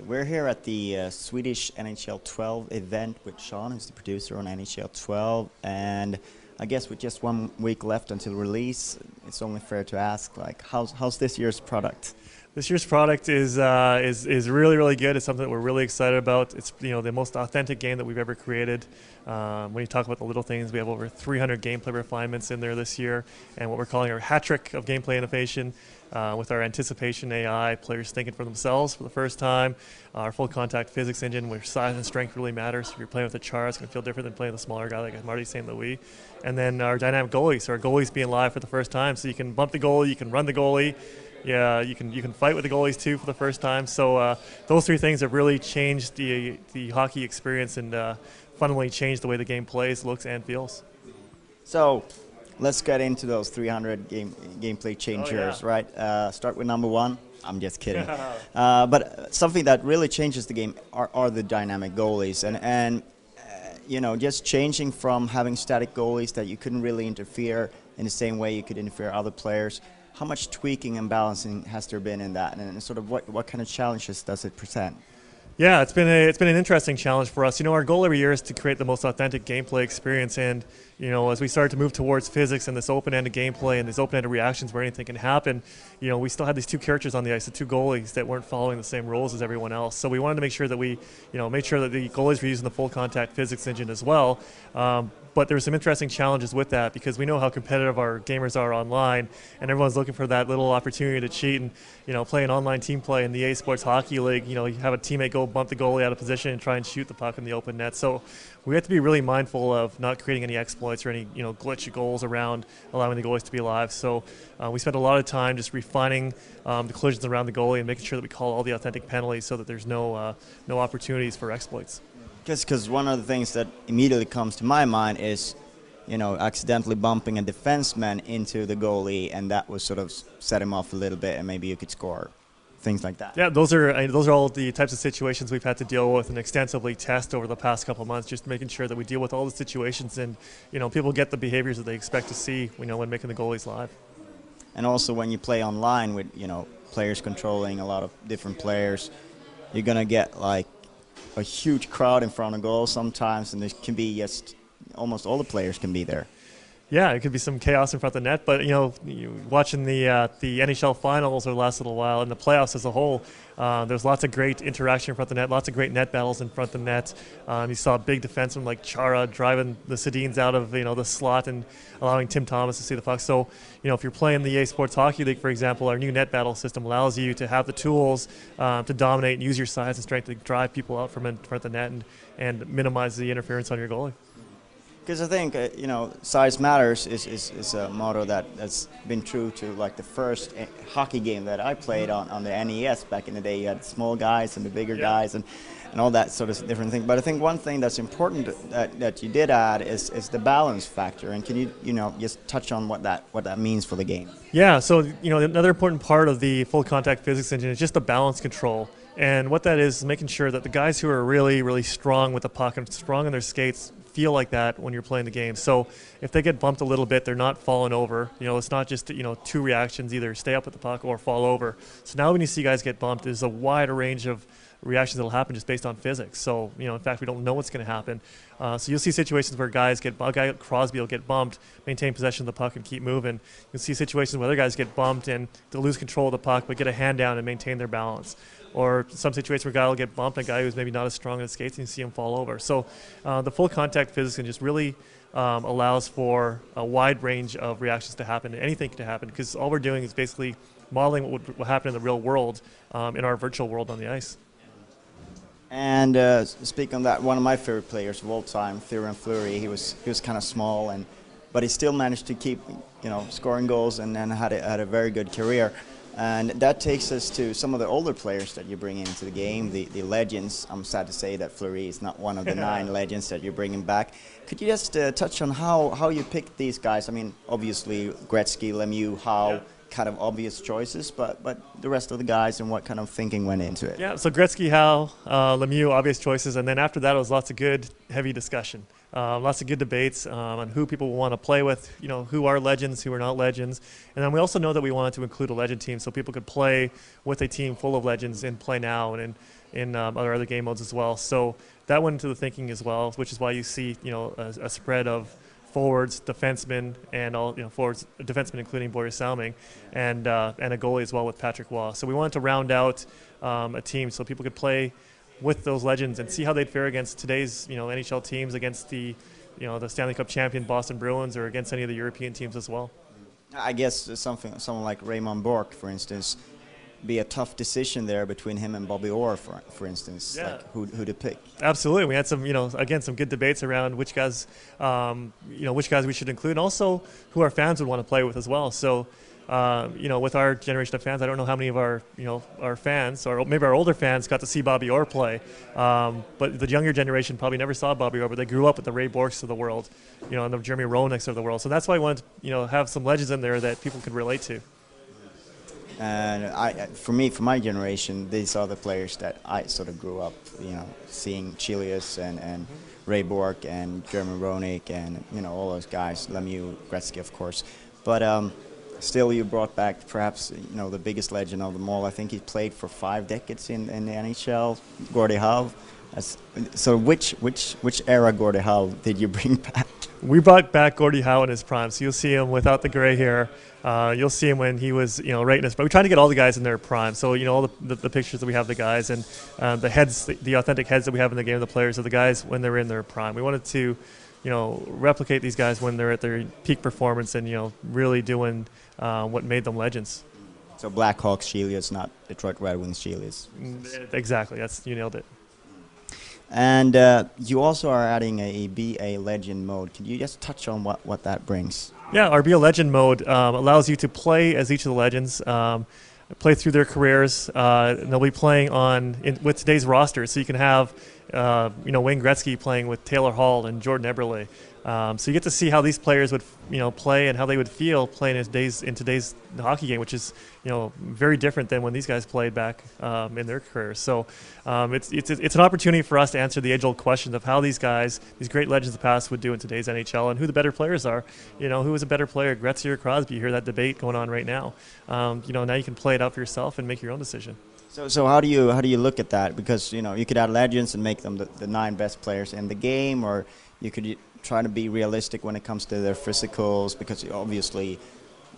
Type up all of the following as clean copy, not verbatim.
We're here at the Swedish NHL 12 event with Sean, who's the producer on NHL 12, and I guess with just 1 week left until release, it's only fair to ask, like, how's this year's product? This year's product is really, really good. It's something that we're really excited about. It's the most authentic game that we've ever created. When you talk about the little things, we have over 300 gameplay refinements in there this year, and what we're calling our hat trick of gameplay innovation with our anticipation AI, players thinking for themselves for the first time. Our full contact physics engine, where size and strength really matters. If you're playing with a Char, it's going to feel different than playing with a smaller guy like Marty St. Louis. And then our dynamic goalies, so our goalies being live for the first time, so you can bump the goalie, you can run the goalie. Yeah, you can fight with the goalies too for the first time. So those three things have really changed the hockey experience and fundamentally changed the way the game plays, looks, and feels. So let's get into those 300 gameplay changers, right? Start with number one. I'm just kidding. But something that really changes the game are the dynamic goalies, and just changing from having static goalies that you couldn't really interfere in the same way you could interfere other players. How much tweaking and balancing has there been in that, and sort of what kind of challenges does it present? Yeah, it's been an interesting challenge for us. Our goal every year is to create the most authentic gameplay experience, and as we started to move towards physics and this open-ended gameplay and these open-ended reactions where anything can happen, we still had these two characters on the ice, the two goalies that weren't following the same rules as everyone else. So we wanted to make sure that we, made sure that the goalies were using the full contact physics engine as well. But there were some interesting challenges with that because we know how competitive our gamers are online, and everyone's looking for that little opportunity to cheat and play an online team play in the EA Sports Hockey League. You have a teammate go bump the goalie out of position and try and shoot the puck in the open net. So we have to be really mindful of not creating any exploits or any glitchy goals around allowing the goalies to be alive. So we spent a lot of time just refining the collisions around the goalie and making sure that we call all the authentic penalties so that there's no opportunities for exploits. Because one of the things that immediately comes to my mind is, accidentally bumping a defenseman into the goalie, and that would sort of set him off a little bit, and maybe you could score, things like that. Yeah, those are all the types of situations we've had to deal with and extensively test over the past couple of months, just making sure that we deal with all the situations and people get the behaviors that they expect to see, when making the goalies live. And also when you play online with players controlling a lot of different players, you're gonna get like a huge crowd in front of goal sometimes, and there can be just almost all the players can be there. Yeah, it could be some chaos in front of the net, but watching the NHL finals over the last little while and the playoffs as a whole, there's lots of great interaction in front of the net, lots of great net battles in front of the net. You saw big defensemen like Chara driving the Sedins out of the slot and allowing Tim Thomas to see the puck. So if you're playing the EA Sports Hockey League, for example, our new net battle system allows you to have the tools to dominate and use your size and strength to drive people out from in front of the net and minimize the interference on your goalie. Because I think, size matters is a motto that's been true to like the first hockey game that I played on the NES back in the day. You had small guys and the bigger guys and all that sort of different thing. But I think one thing that's important that you did add is the balance factor. And can you, just touch on what that means for the game? Yeah, so, another important part of the full contact physics engine is just the balance control. And what that is making sure that the guys who are really, really strong with the puck and strong in their skates feel like that when you're playing the game. So if they get bumped a little bit, they're not falling over. It's not just two reactions, either stay up with the puck or fall over. So now when you see guys get bumped, there's a wider range of reactions that'll happen just based on physics. So in fact, we don't know what's going to happen. So you'll see situations where a guy like Crosby will get bumped, maintain possession of the puck and keep moving. You'll see situations where other guys get bumped and they'll lose control of the puck but get a hand down and maintain their balance. Or some situations where a guy will get bumped, a guy who's maybe not as strong in the skates, and you see him fall over. So the full contact physics just really allows for a wide range of reactions to happen, and anything to happen, because all we're doing is basically modeling what would happen in the real world in our virtual world on the ice. And speaking on that, one of my favorite players of all time, Theoren Fleury, he was kind of small, but he still managed to keep scoring goals and then had a very good career. And that takes us to some of the older players that you bring into the game, the legends. I'm sad to say that Fleury is not one of the 9 legends that you're bringing back. Could you just touch on how you picked these guys? I mean, obviously Gretzky, Lemieux, Howe, kind of obvious choices, but the rest of the guys and what kind of thinking went into it. Yeah, so Gretzky, Howe, Lemieux, obvious choices, and then after that it was lots of good, heavy discussion. Lots of good debates on who people want to play with, who are legends, who are not legends. And then we also know that we wanted to include a legend team so people could play with a team full of legends in Play Now and in other game modes as well. So that went into the thinking as well, which is why you see, a spread of forwards, defensemen, and all forwards, defensemen including Boris Salming, and a goalie as well with Patrick Waugh. So we wanted to round out a team so people could play with those legends and see how they'd fare against today's NHL teams, against the the Stanley Cup champion Boston Bruins, or against any of the European teams as well. I guess someone like Raymond Bourque, for instance, be a tough decision there between him and Bobby Orr, for instance, yeah. like who to pick. Absolutely, we had some again some good debates around which guys which guys we should include, and also who our fans would want to play with as well. So. With our generation of fans, I don't know how many of our fans, or maybe our older fans, got to see Bobby Orr play. But the younger generation probably never saw Bobby Orr, but they grew up with the Ray Bourques of the world, and the Jeremy Roenick's of the world. So that's why I wanted to, have some legends in there that people could relate to. And for my generation, these are the players that I sort of grew up, seeing Chilius and Ray Bourque and Jeremy Roenick and all those guys, Lemieux, Gretzky, of course. But still, you brought back perhaps the biggest legend of them all. I think he played for 5 decades in the NHL, Gordie Howe. So which era Gordie Howe did you bring back? We brought back Gordie Howe in his prime, so you'll see him without the gray hair. You'll see him when he was right in his prime. We're trying to get all the guys in their prime. So all the pictures that we have, the guys and the heads, the authentic heads that we have in the game, the players, of the guys when they're in their prime. We wanted to replicate these guys when they're at their peak performance and really doing what made them legends. So Blackhawks Chilius, not Detroit Red Wings Chilius. Exactly, you nailed it. And you also are adding a Be a Legend mode. Can you just touch on what that brings? Yeah, our Be a Legend mode allows you to play as each of the legends, play through their careers. And they'll be playing with today's roster, so you can have Wayne Gretzky playing with Taylor Hall and Jordan Eberle. So you get to see how these players would play and how they would feel playing in today's hockey game, which is very different than when these guys played back in their careers. So it's an opportunity for us to answer the age-old question of how these guys, these great legends of the past, would do in today's NHL, and who the better players are. Who is a better player, Gretzky or Crosby? You hear that debate going on right now. Now you can play it out for yourself and make your own decision. So how do you look at that? Because you could add legends and make them the 9 best players in the game, or you could try to be realistic when it comes to their physicals, because obviously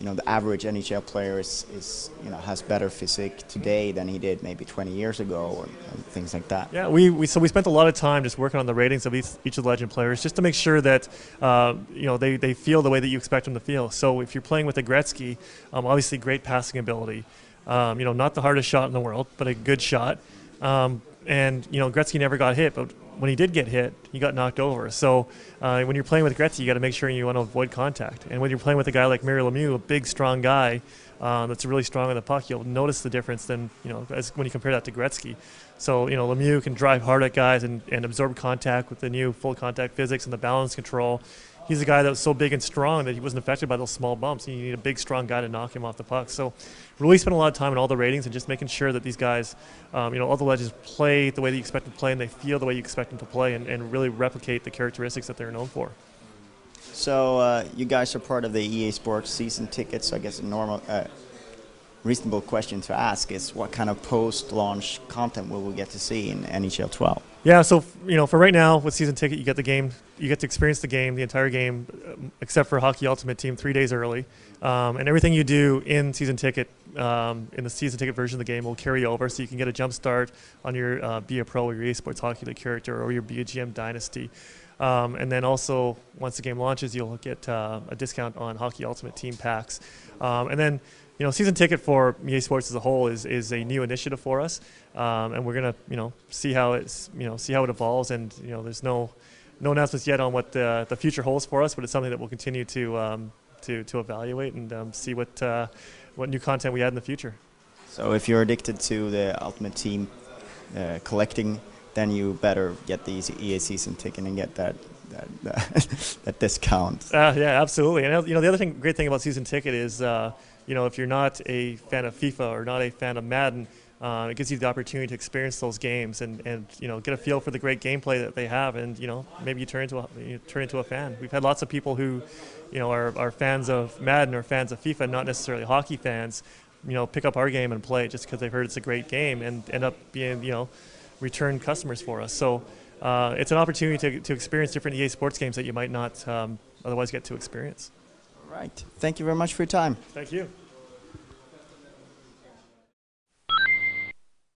the average NHL player is has better physique today than he did maybe 20 years ago, and things like that. Yeah, we spent a lot of time just working on the ratings of each of the legend players, just to make sure that they feel the way that you expect them to feel. So if you're playing with a Gretzky, obviously great passing ability. Not the hardest shot in the world, but a good shot. And Gretzky never got hit, but when he did get hit, he got knocked over. So when you're playing with Gretzky, you got to make sure you want to avoid contact. And when you're playing with a guy like Mario Lemieux, a big, strong guy that's really strong on the puck, you'll notice the difference than as when you compare that to Gretzky. So Lemieux can drive hard at guys and absorb contact with the new full contact physics and the balance control. He's a guy that was so big and strong that he wasn't affected by those small bumps. You need a big, strong guy to knock him off the puck. So really spent a lot of time on all the ratings and just making sure that these guys, all the legends play the way that you expect them to play, and they feel the way you expect them to play, and really replicate the characteristics that they're known for. So you guys are part of the EA Sports season tickets. So I guess a reasonable question to ask is, what kind of post-launch content will we get to see in NHL 12? Yeah, so for right now with season ticket, you get to experience the game, the entire game, except for Hockey Ultimate Team 3 days early, and everything you do in season ticket, in the season ticket version of the game, will carry over, so you can get a jump start on your Be a Pro or your EA Sports Hockey League character or your Be a GM Dynasty, and then also once the game launches, you'll get a discount on Hockey Ultimate Team packs, and then. Season ticket for EA Sports as a whole is a new initiative for us, and we're gonna see how it evolves. And there's no announcements yet on what the future holds for us, but it's something that we'll continue to evaluate and see what new content we add in the future. So if you're addicted to the Ultimate Team collecting, then you better get the EA season ticket and get that discount. Yeah, absolutely. And the other great thing about season ticket is. if you're not a fan of FIFA or not a fan of Madden, it gives you the opportunity to experience those games and get a feel for the great gameplay that they have, and maybe you turn into a fan. We've had lots of people who are fans of Madden or fans of FIFA, not necessarily hockey fans, pick up our game and play just because they've heard it's a great game and end up being return customers for us. So it's an opportunity to experience different EA Sports games that you might not otherwise get to experience. Right. Thank you very much for your time. Thank you.